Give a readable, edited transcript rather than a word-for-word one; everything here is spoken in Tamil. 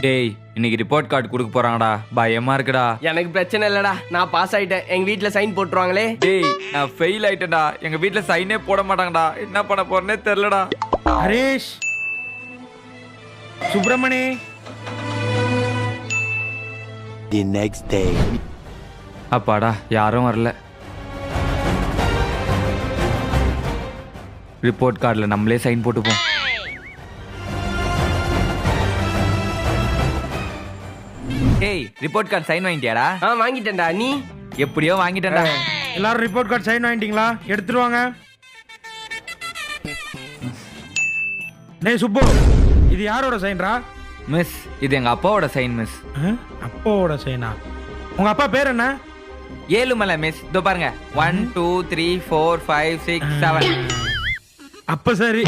டேய் இன்னைக்கு ரிப்போர்ட் கார்டு கொடுக்க போறாங்கடா, பயமா இருக்குடா. எனக்கு பிரச்சனை இல்லடா, நான் பாஸ் ஆயிட்டேன். எங்க வீட்ல சைன் போட்டுருவாங்களே. டேய் நான் ஃபெயில் ஆயிட்டேன்டா, எங்க வீட்ல சைனே போட மாட்டாங்கடா, என்ன பண்ண போறேனே தெரியலடா. Haresh, Subramani. The next day. அப்பாடா யாரும் வரல. ரிப்போர்ட் கார்டுல நம்மளே சைன் போட்டுப்போம். ஏய் ரிப்போர்ட் கார்டு சைன் வாங்கிட்டியாடா? வாங்கிட்டேன்டா. நீ? எப்படியோ வாங்கிட்டேன்டா. எல்லாரும் ரிப்போர்ட் கார்டு சைன் வாங்கிட்டீங்களா? எடுத்துருவாங்க. டேய் சுப்பு, இது யாரோட சைன்ரா? மிஸ் இது எங்க அப்பாவோட சைன் மிஸ். அப்பாவோட சைனா? உங்க அப்பா பேர் என்ன? ஏழுமலை மிஸ். இதோ பாருங்க 1 2 3 4 5 6 7. அப்ப சரி.